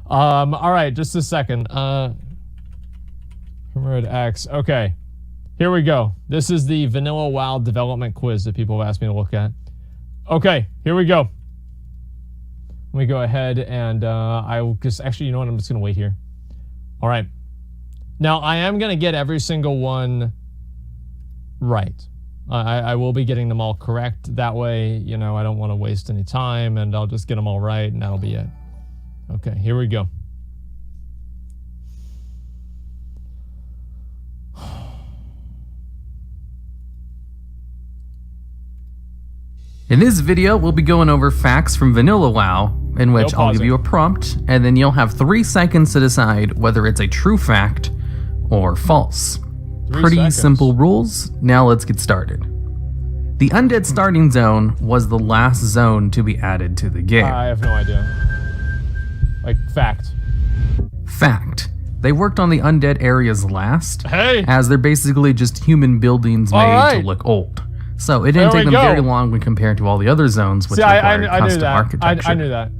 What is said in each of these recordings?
All right, just a second. Red X. Okay, here we go. This is the Vanilla WoW development quiz that people have asked me to look at. Okay, here we go. Let me go ahead and I will just actually, you know what? I'm just gonna wait here. All right. Now I am gonna get every single one right. I will be getting them all correct. That way, you know, I don't want to waste any time, and I'll just get them all right, and that'll be it. Okay, here we go. In this video, we'll be going over facts from Vanilla WoW, in which I'll give you a prompt, and then you'll have 3 seconds to decide whether it's a true fact or false. Pretty simple rules. Now let's get started. The Undead starting zone was the last zone to be added to the game. I have no idea. Like, fact. Fact. They worked on the Undead areas last, Hey! as they're basically just human buildings made to look old. So it didn't take them very long when compared to all the other zones, which required custom architecture. I knew that.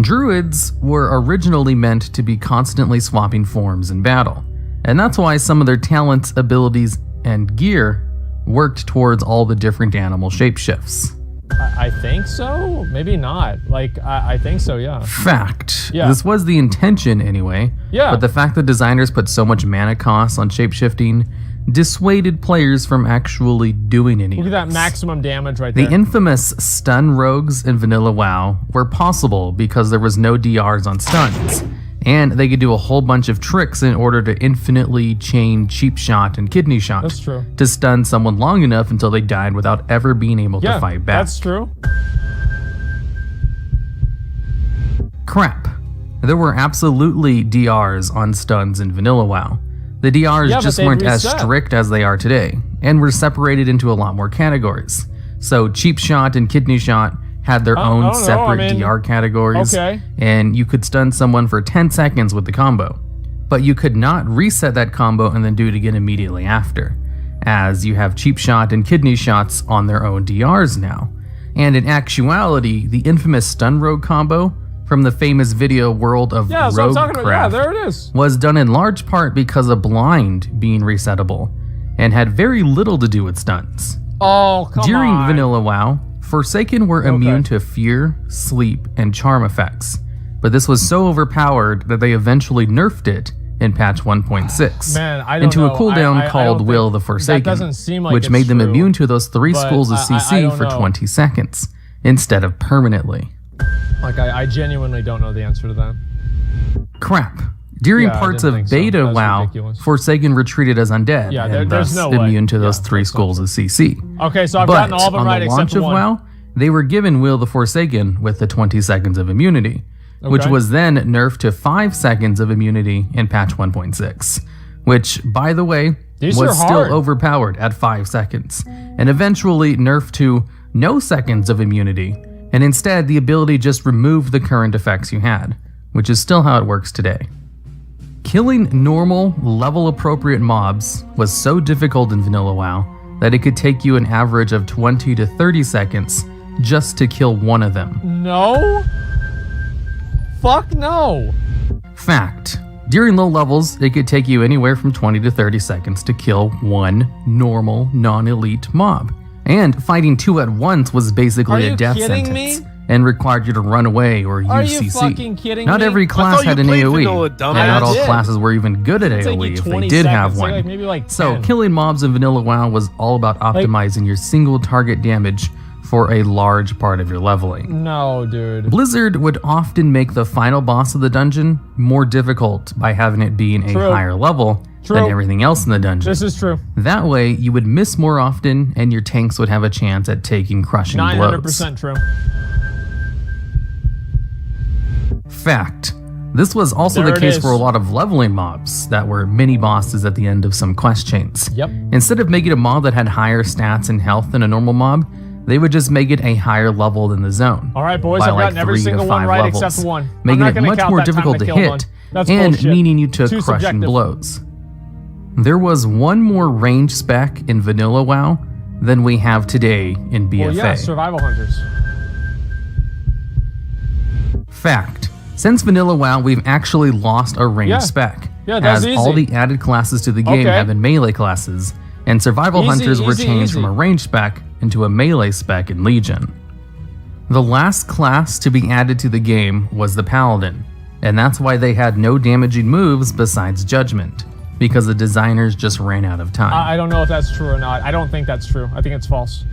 Druids were originally meant to be constantly swapping forms in battle, and that's why some of their talents, abilities, and gear worked towards all the different animal shapeshifts. I think so? Maybe not. Like, I think so, yeah. Fact. Yeah. This was the intention anyway, but the fact that designers put so much mana costs on shapeshifting dissuaded players from actually doing anything. Look at that maximum damage right there. The infamous stun rogues in Vanilla WoW were possible because there was no DRs on stuns, and they could do a whole bunch of tricks in order to infinitely chain cheap shot and kidney shot. That's true. To stun someone long enough until they died without ever being able to fight back. That's true. Crap. There were absolutely DRs on stuns in Vanilla WoW. The DRs just weren't as strict as they are today, and were separated into a lot more categories. So cheap shot and kidney shot had their own separate DR categories, and you could stun someone for 10 seconds with the combo. But you could not reset that combo and then do it again immediately after, as you have cheap shot and kidney shots on their own DRs now. And in actuality, the infamous stun rogue combo from the famous video World of Roguecraft there it is. was done in large part because of blind being resettable, and had very little to do with stuns. Oh, come on. During Vanilla WoW, Forsaken were immune to fear, sleep, and charm effects, but this was so overpowered that they eventually nerfed it in patch 1.6 into a cooldown called Will the Forsaken, which made them immune to those 3 schools of CC for 20 seconds, instead of permanently. Like, I genuinely don't know the answer to that. Crap. During parts of Beta WoW, Forsaken retreated as undead, and thus immune to those 3 schools of CC. Okay, so I've gotten all of them right except for one. On the launch of WoW, they were given Will the Forsaken with the 20 seconds of immunity, which was then nerfed to 5 seconds of immunity in patch 1.6, which, by the way, was still overpowered at 5 seconds, and eventually nerfed to no seconds of immunity, and instead the ability just removed the current effects you had, which is still how it works today. Killing normal, level-appropriate mobs was so difficult in Vanilla WoW that it could take you an average of 20 to 30 seconds just to kill one of them. No? Fuck no! Fact. During low levels, it could take you anywhere from 20 to 30 seconds to kill one normal, non-elite mob. And fighting 2 at once was basically a death sentence, and required you to run away or use CC. Are you fucking kidding me? Not every class had an AoE, and not all classes were even good at AoE if they did have one. So killing mobs in Vanilla WoW was all about optimizing your single target damage for a large part of your leveling. No, dude. Blizzard would often make the final boss of the dungeon more difficult by having it being a higher level than everything else in the dungeon. This is true. That way, you would miss more often, and your tanks would have a chance at taking crushing blows. 900% true. Fact. This was also the case for a lot of leveling mobs that were mini-bosses at the end of some quest chains. Instead of making a mob that had higher stats and health than a normal mob, they would just make it a higher level than the zone. All right, boys, I've gotten every single one right except one. Making it much more difficult to hit, and meaning you took crushing blows. There was one more range spec in Vanilla WoW than we have today in BFA. Well, yeah, survival hunters. Fact. Since Vanilla WoW, we've actually lost our range spec, that's as easy. all the added classes to the game have been melee classes, and survival hunters were changed from a range spec into a melee spec in Legion. The last class to be added to the game was the Paladin, and that's why they had no damaging moves besides Judgment, because the designers just ran out of time. I don't know if that's true or not. I don't think that's true. I think it's false.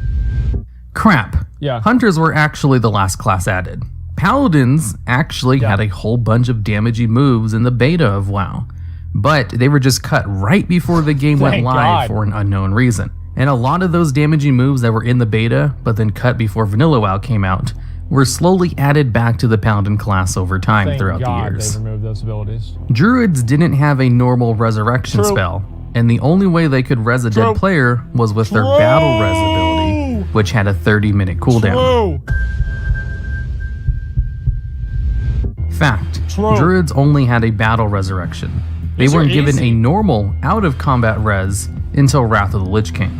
Crap. Yeah. Hunters were actually the last class added. Paladins actually had a whole bunch of damaging moves in the beta of WoW, but they were just cut right before the game went live for an unknown reason. And a lot of those damaging moves that were in the beta, but then cut before Vanilla WoW came out, were slowly added back to the Paladin class over time throughout the years. They removed those abilities. Druids didn't have a normal resurrection spell, and the only way they could res a dead player was with their battle res ability, which had a 30-minute cooldown. Fact, Druids only had a battle resurrection. They weren't given a normal out-of-combat res until Wrath of the Lich King.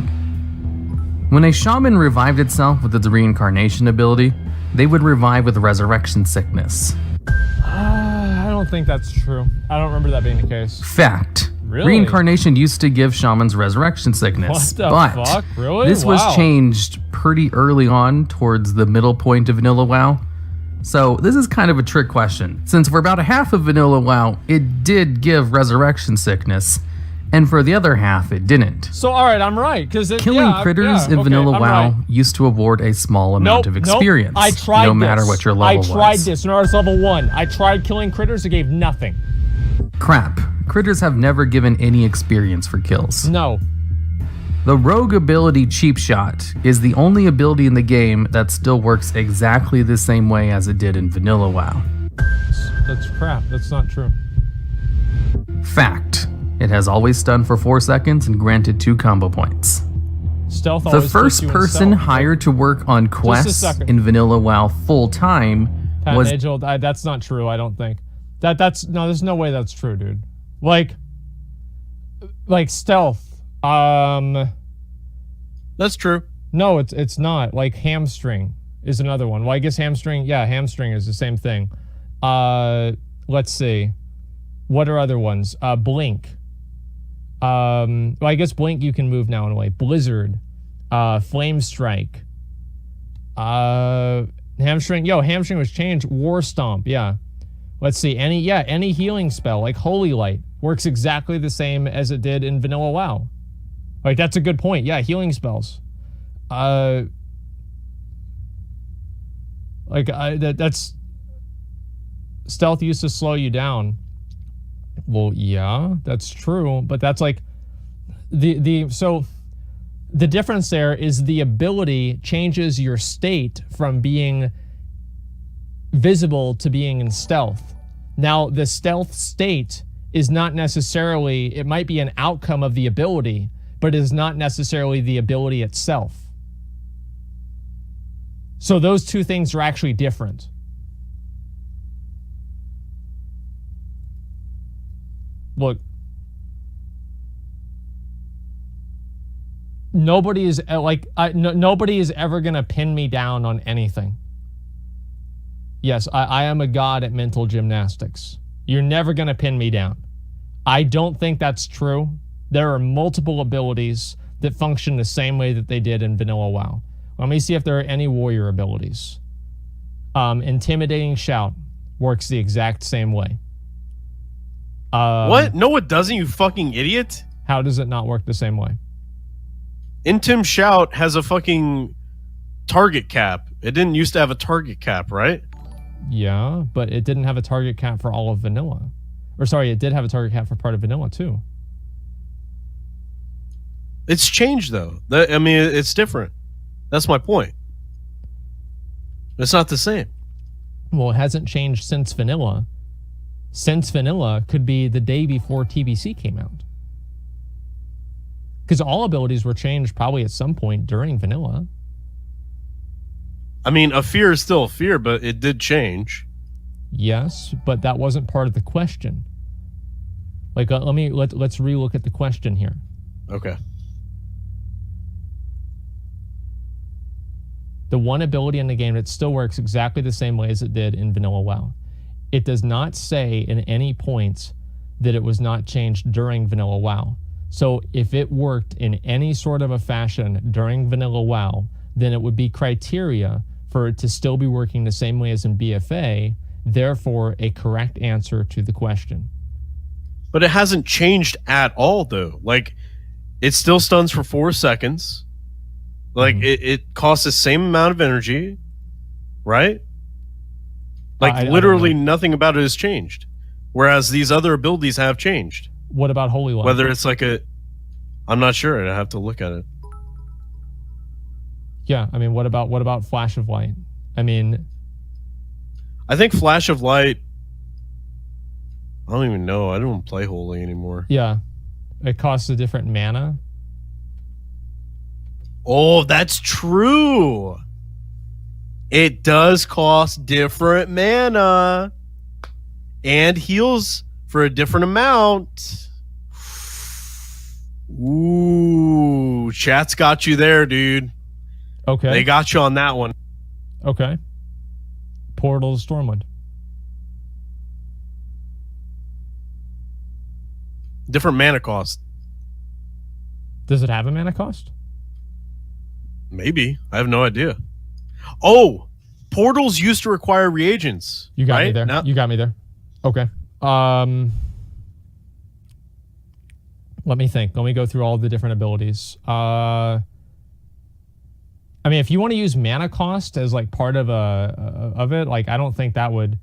When a shaman revived itself with its reincarnation ability, they would revive with resurrection sickness. I don't think that's true. I don't remember that being the case. Fact. Really? Reincarnation used to give shamans resurrection sickness. What the fuck? Really? This was changed pretty early on towards the middle point of Vanilla WoW. So this is kind of a trick question. Since for about a half of Vanilla WoW, it did give resurrection sickness, and for the other half, it didn't. So alright, I'm right. Killing critters in Vanilla WoW used to award a small amount of experience, I tried no matter what your level was. I tried this when I was level 1. I tried killing critters, it gave nothing. Crap. Critters have never given any experience for kills. No. The rogue ability Cheap Shot is the only ability in the game that still works exactly the same way as it did in Vanilla WoW. That's crap. That's not true. Fact. It has always stunned for 4 seconds and granted 2 combo points. Stealth the first person hired to work on quests in Vanilla WoW full-time was... That's not true, I don't think. No, there's no way that's true, dude. Like stealth. That's true. No, it's not. Like hamstring is another one. Well, I guess hamstring is the same thing. Let's see. What are other ones? Blink. Well, I guess blink you can move now in a way. Blizzard. Flame strike. Hamstring. Hamstring was changed. War stomp. Yeah. Let's see. Any healing spell like Holy Light works exactly the same as it did in Vanilla WoW. Like, that's a good point. Yeah, healing spells. That's stealth used to slow you down. Well, yeah, that's true, but that's like so the difference there is the ability changes your state from being visible to being in stealth. Now, the stealth state is not necessarily, it might be an outcome of the ability, but it is not necessarily the ability itself. So those two things are actually different. Look, nobody is nobody is ever gonna pin me down on anything. Yes, I am a god at mental gymnastics. You're never gonna pin me down. I don't think that's true. There are multiple abilities that function the same way that they did in Vanilla WoW. Let me see if there are any warrior abilities. Intimidating Shout works the exact same way. What? No, it doesn't, you fucking idiot. How does it not work the same way? Intim Shout has a fucking target cap. It didn't used to have a target cap, right? Yeah, but it didn't have a target cap for all of Vanilla. Or sorry, it did have a target cap for part of Vanilla too. It's changed though. I mean, it's different. That's my point. It's not the same. Well, it hasn't changed since Vanilla. Since Vanilla could be the day before TBC came out. Because all abilities were changed probably at some point during Vanilla. I mean, a fear is still a fear, but it did change. Yes, but that wasn't part of the question. Like, let's relook at the question here. Okay. The one ability in the game that still works exactly the same way as it did in Vanilla WoW. It does not say in any points that it was not changed during vanilla WoW. So if it worked in any sort of a fashion during vanilla WoW, then it would be criteria for it to still be working the same way as in BFA, therefore a correct answer to the question. But it hasn't changed at all, though. Like, it still stuns for 4 seconds. Like, it costs the same amount of energy, right? Like, literally nothing about it has changed. Whereas these other abilities have changed. What about Holy Light? Whether it's like I'm not sure. I have to look at it. Yeah, I mean, what about Flash of Light? I mean, I think Flash of Light, I don't even know. I don't play Holy anymore. Yeah. It costs a different mana. Oh, that's true. It does cost different mana. And heals for a different amount. Ooh, chat's got you there, dude. Okay. They got you on that one. Okay. Portal to Stormwind. Different mana cost. Does it have a mana cost? Maybe. I have no idea. Oh, portals used to require reagents. You got right? me there. Now, you got me there. Okay. Let me think. Let me go through all the different abilities. I mean, if you want to use mana cost as like part of it, like I don't think that would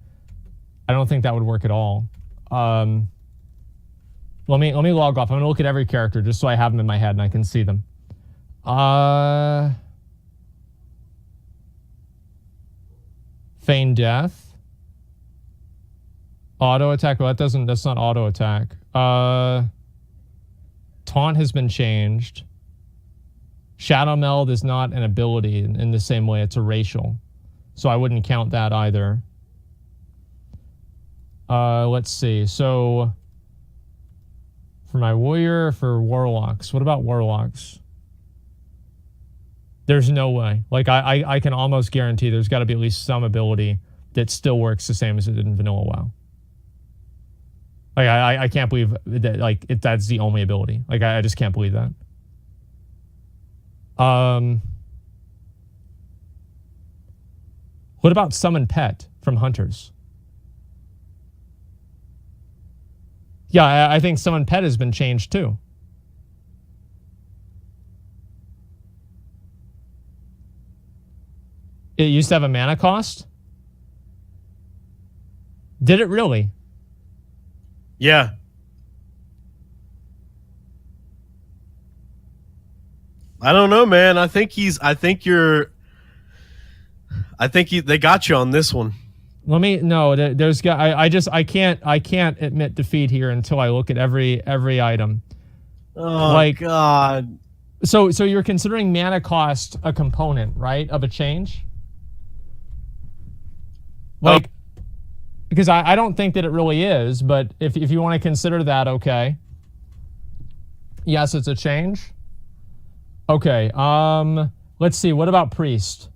work at all. Let me log off. I'm gonna look at every character just so I have them in my head and I can see them. Feign Death. Auto attack. Well, that's not auto attack. Taunt has been changed. Shadow Meld is not an ability in the same way. It's a racial. So I wouldn't count that either. Let's see. So for my warrior, for warlocks. What about warlocks? There's no way. Like I can almost guarantee there's got to be at least some ability that still works the same as it did in vanilla WoW. Like I can't believe that that's the only ability. Like I just can't believe that. What about Summon Pet from Hunters? Yeah, I think Summon Pet has been changed too. It used to have a mana cost? Did it really? Yeah. I don't know, man. I think they got you on this one. I can't admit defeat here until I look at every item. Oh, God. So you're considering mana cost a component, right, of a change? Like, because I don't think that it really is, but if you want to consider that, okay. Yes, it's a change. Okay, let's see. What about Priest?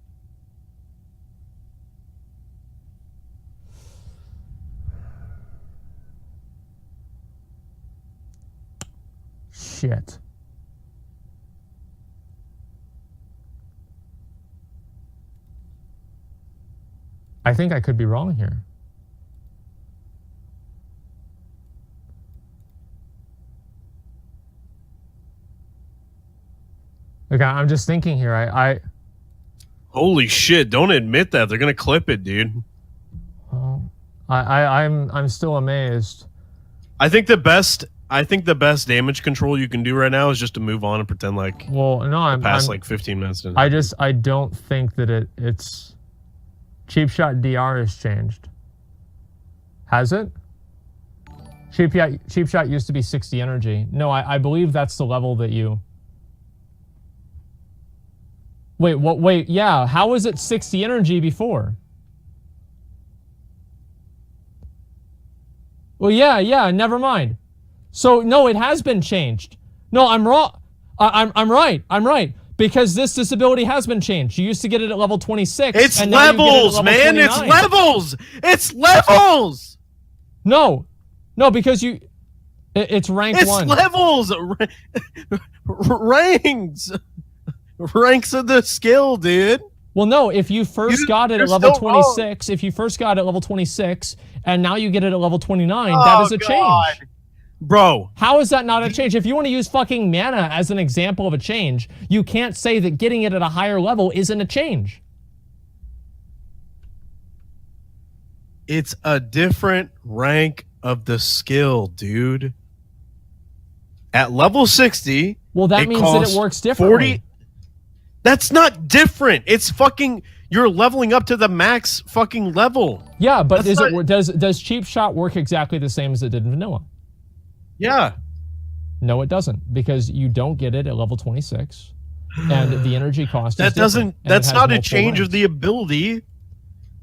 Shit. I think I could be wrong here. Okay, I'm just thinking here. Holy shit! Don't admit that. They're gonna clip it, dude. I'm still amazed. I think the best damage control you can do right now is just to move on and pretend like. Well, no, I'm like 15 minutes. I don't think that it's. Cheap Shot DR has changed. Has it? Cheap Shot used to be 60 energy. No, I believe that's the level that you. Wait, what? Wait, yeah. How was it 60 energy before? Well, yeah. Never mind. So no, it has been changed. No, I'm wrong. I'm right. Because this disability has been changed. You used to get it at level 26. It's and now levels, you get it at level man. 29. It's levels. It's levels. No, because it's rank 1. It's levels. Ranks of the skill, dude. Well, no, if you first got it at level 26, and now you get it at level 29, that is a change. Bro. How is that not a change? If you want to use fucking mana as an example of a change, you can't say that getting it at a higher level isn't a change. It's a different rank of the skill, dude. At level 60, well, that means that it works differently. 40. That's not different. It's fucking, you're leveling up to the max fucking level. Yeah, but does Cheap Shot work exactly the same as it did in vanilla? Yeah. No, it doesn't, because you don't get it at level 26, and the energy cost that is different, that's not a change of the ability.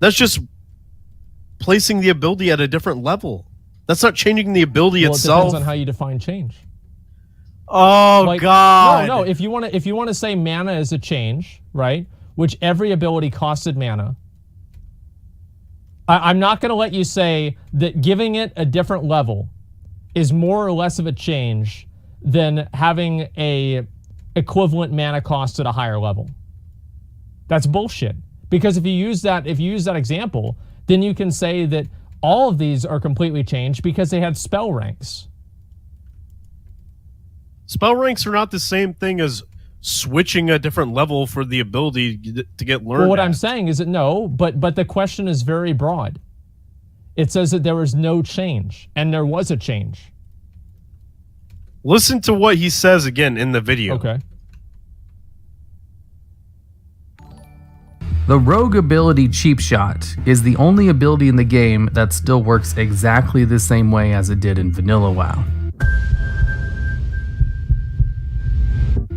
That's just placing the ability at a different level. That's not changing the ability itself. It depends on how you define change. Oh, God. No, if you want to say mana is a change, right? Which every ability costed mana. I'm not going to let you say that giving it a different level is more or less of a change than having a equivalent mana cost at a higher level. That's bullshit. Because if you use that example, then you can say that all of these are completely changed because they had spell ranks. Spell ranks are not the same thing as switching a different level for the ability to get learned. Well, what I'm saying is that no, but the question is very broad. It says that there was no change, and there was a change. Listen to what he says again in the video. Okay. The rogue ability Cheap Shot is the only ability in the game that still works exactly the same way as it did in vanilla WoW.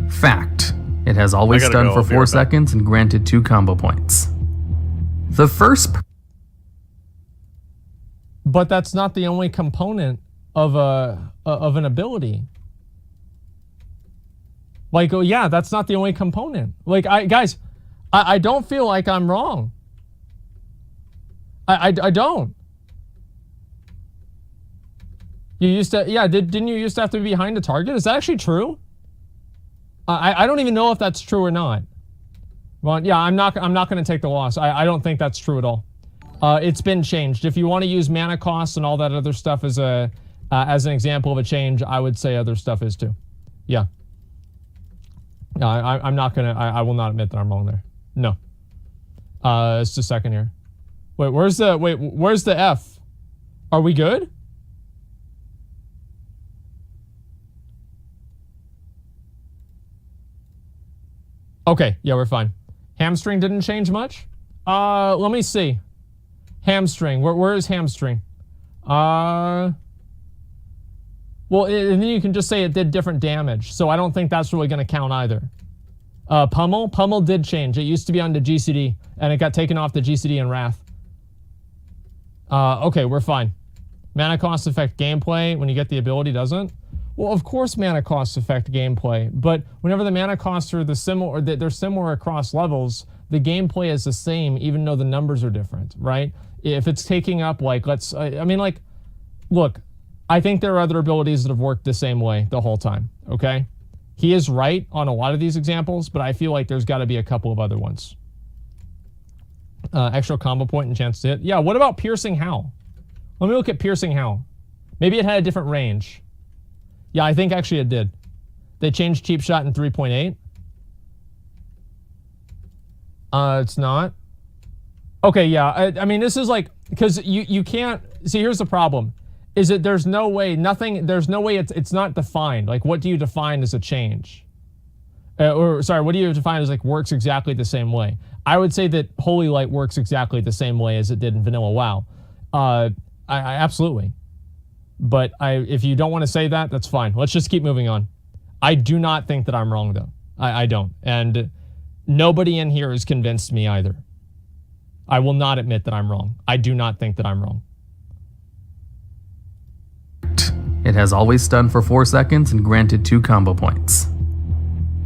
Fact. It has always stunned for 4 seconds and granted 2 combo points. The first... But that's not the only component of an ability. Like, oh yeah, that's not the only component. Like, guys, I don't feel like I'm wrong. I don't. You used to, yeah, didn't you used to have to be behind a target? Is that actually true? I don't even know if that's true or not. Well, yeah, I'm not going to take the loss. I don't think that's true at all. It's been changed. If you want to use mana costs and all that other stuff as an example of a change, I would say other stuff is too. Yeah. No, I'm not gonna. I will not admit that I'm wrong there. No. It's just a second here. Where's the F? Are we good? Okay, yeah, we're fine. Hamstring didn't change much. Let me see. Hamstring. Where is hamstring? Well, and then you can just say it did different damage. So I don't think that's really going to count either. Pummel did change. It used to be on the GCD, and it got taken off the GCD in Wrath. Okay, we're fine. Mana cost affect gameplay when you get the ability, doesn't? Well, of course mana costs affect gameplay, but whenever the mana costs are they're similar across levels, the gameplay is the same even though the numbers are different, right? If it's taking up, like, look, I think there are other abilities that have worked the same way the whole time, okay? He is right on a lot of these examples, but I feel like there's got to be a couple of other ones. Extra combo point and chance to hit. Yeah, what about Piercing Howl? Let me look at Piercing Howl. Maybe it had a different range. Yeah, I think actually it did. They changed Cheap Shot in 3.8. It's not. Okay, yeah. I mean, this is like, because you can't, see, here's the problem. Is that there's no way it's not defined. Like, what do you define as a change? What do you define as, like, works exactly the same way? I would say that Holy Light works exactly the same way as it did in vanilla WoW. I absolutely. But if you don't want to say that, that's fine. Let's just keep moving on. I do not think that I'm wrong, though. I don't. And nobody in here has convinced me either. I will not admit that I'm wrong. I do not think that I'm wrong. It has always stunned for 4 seconds and granted 2 combo points.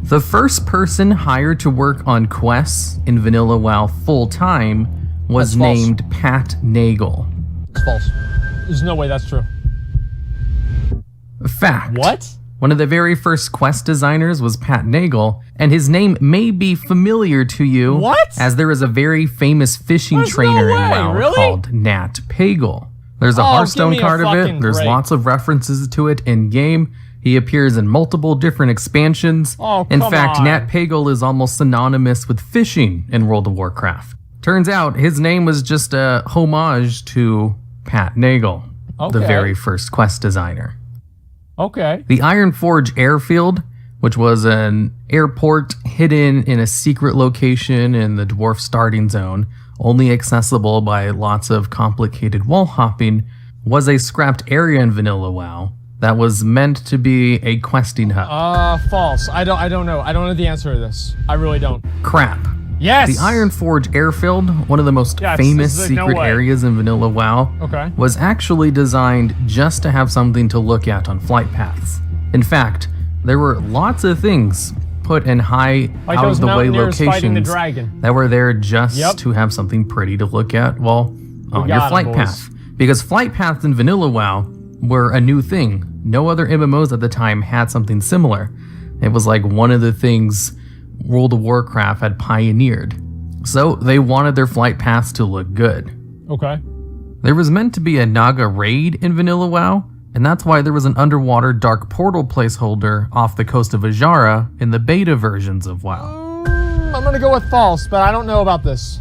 The first person hired to work on quests in Vanilla WoW full-time was named Pat Nagel. It's false. There's no way that's true. Fact. What? One of the very first quest designers was Pat Nagel, and his name may be familiar to you. What? As there is a very famous fishing trainer in WoW called Nat Pagel. There's a Hearthstone card of it. There's lots of references to it in game. He appears in multiple different expansions. In fact, Nat Pagel is almost synonymous with fishing in World of Warcraft. Turns out his name was just a homage to Pat Nagel, the very first quest designer. Okay. The Ironforge Airfield, which was an airport hidden in a secret location in the Dwarf Starting Zone, only accessible by lots of complicated wall hopping, was a scrapped area in Vanilla WoW that was meant to be a questing hub. False. I don't know. I don't know the answer to this. I really don't. Crap. Yes! The Ironforge Airfield, one of the most famous secret areas in Vanilla WoW, was actually designed just to have something to look at on flight paths. In fact, there were lots of things put in high, out-of-the-way locations that were there just to have something pretty to look at while on your flight path. Because flight paths in Vanilla WoW were a new thing. No other MMOs at the time had something similar. It was like one of the things World of Warcraft had pioneered. So they wanted their flight paths to look good. Okay. There was meant to be a Naga raid in Vanilla WoW, and that's why there was an underwater dark portal placeholder off the coast of Ajara in the beta versions of WoW. I'm gonna go with false, but I don't know about this.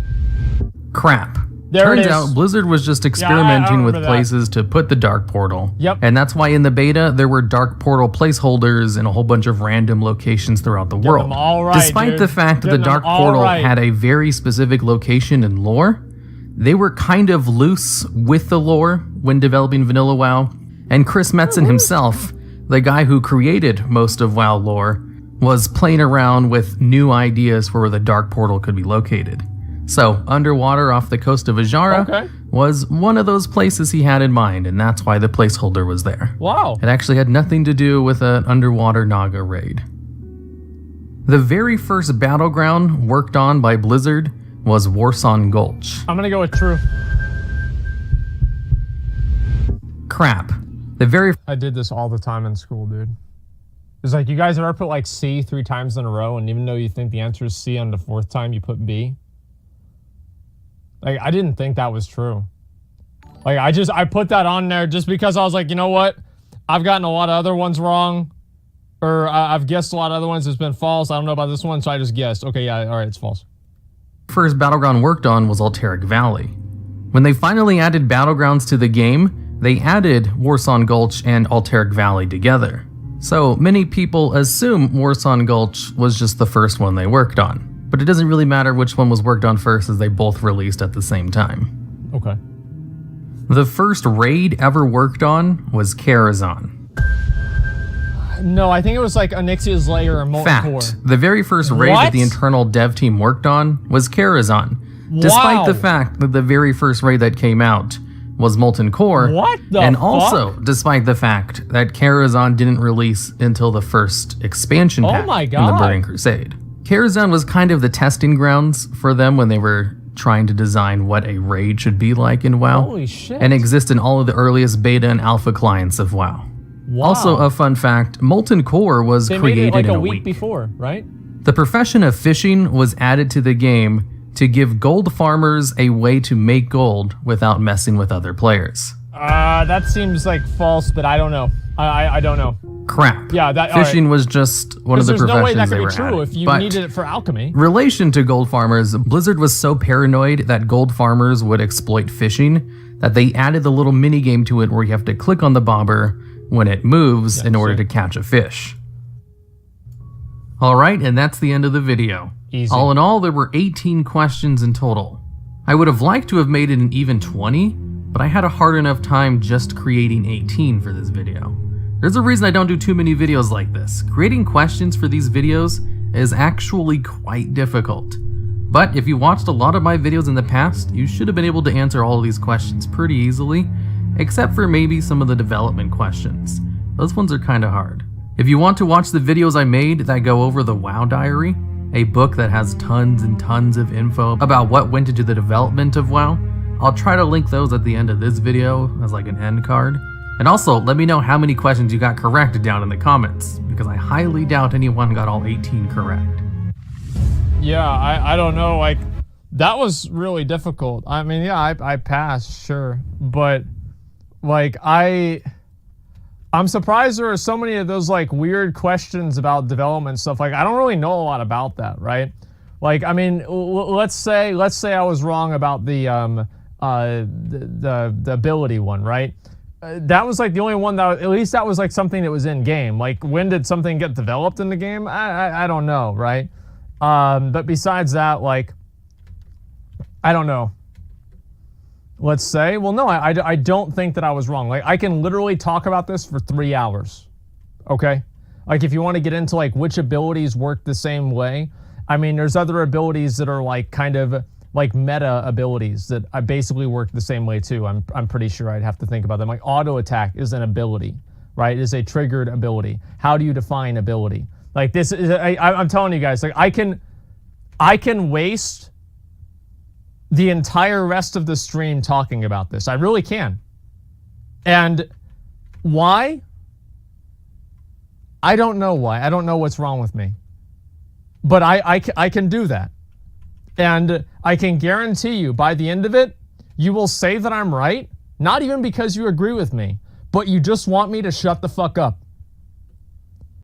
Crap. Turns out Blizzard was just experimenting with places to put the dark portal. And that's why in the beta there were dark portal placeholders in a whole bunch of random locations throughout the world. Despite the fact that the dark portal had a very specific location and lore, they were kind of loose with the lore when developing Vanilla WoW. And Chris Metzen himself, the guy who created most of WoW lore, was playing around with new ideas for where the dark portal could be located. So, underwater off the coast of Ajara was one of those places he had in mind, and that's why the placeholder was there. Wow. It actually had nothing to do with an underwater Naga raid. The very first battleground worked on by Blizzard was Warson Gulch. I'm gonna go with true. Crap. I did this all the time in school, dude. It's like, you guys ever put like C 3 times in a row, and even though you think the answer is C on the 4th time, you put B? Like, I didn't think that was true. Like, I put that on there just because I was like, you know what? I've gotten a lot of other ones wrong. Or I've guessed a lot of other ones. It's been false. I don't know about this one, so I just guessed. Okay, yeah, all right, it's false. First battleground worked on was Alteric Valley. When they finally added battlegrounds to the game, they added Warson Gulch and Alteric Valley together. So many people assume Warson Gulch was just the first one they worked on. But it doesn't really matter which one was worked on first, as they both released at the same time. Okay. The first raid ever worked on was Karazhan. No, I think it was like Onyxia's Lair or Molten Core. Fact. The very first raid that the internal dev team worked on was Karazhan. Despite the fact that the very first raid that came out was Molten Core. And also, despite the fact that Karazhan didn't release until the first expansion pack in the Burning Crusade. Karazhan was kind of the testing grounds for them when they were trying to design what a raid should be like in WoW. Holy shit. And exists in all of the earliest beta and alpha clients of WoW. Also, a fun fact, Molten Core was created in a week before, right? The profession of fishing was added to the game to give gold farmers a way to make gold without messing with other players. That seems like false, but I don't know. I don't know. Crap. Yeah, fishing was just one of the professions no way that they could were be true if you needed it for alchemy. Relation to gold farmers, Blizzard was so paranoid that gold farmers would exploit fishing that they added the little mini game to it where you have to click on the bobber when it moves in order to catch a fish. Alright, and that's the end of the video. Easy. All in all, there were 18 questions in total. I would have liked to have made it an even 20, but I had a hard enough time just creating 18 for this video. There's a reason I don't do too many videos like this. Creating questions for these videos is actually quite difficult. But if you watched a lot of my videos in the past, you should have been able to answer all of these questions pretty easily, except for maybe some of the development questions. Those ones are kinda hard. If you want to watch the videos I made that go over the WoW Diary, a book that has tons and tons of info about what went into the development of WoW, I'll try to link those at the end of this video as like an end card. And also, let me know how many questions you got correct down in the comments, because I highly doubt anyone got all 18 correct. Yeah, I don't know, like, that was really difficult. I mean, yeah, I passed, sure. But, like, I'm surprised there are so many of those, like, weird questions about development stuff. Like, I don't really know a lot about that, right? Like, I mean, let's say I was wrong about the ability one, right? That was, like, the only one that, at least that was, like, something that was in game. Like, when did something get developed in the game? I don't know, right? But besides that, like, I don't know. Let's say, well, no, I don't think that I was wrong. Like, I can literally talk about this for 3 hours, okay? Like, if you want to get into, like, which abilities work the same way, I mean, there's other abilities that are, like, kind of, like, meta abilities that I basically work the same way, too. I'm pretty sure I'd have to think about them. Like, auto attack is an ability, right? It is a triggered ability. How do you define ability? Like, this is, I'm telling you guys, like, I can waste the entire rest of the stream talking about this. I really can. And why? I don't know why. I don't know what's wrong with me. But I can do that. And I can guarantee you, by the end of it, you will say that I'm right, not even because you agree with me, but you just want me to shut the fuck up.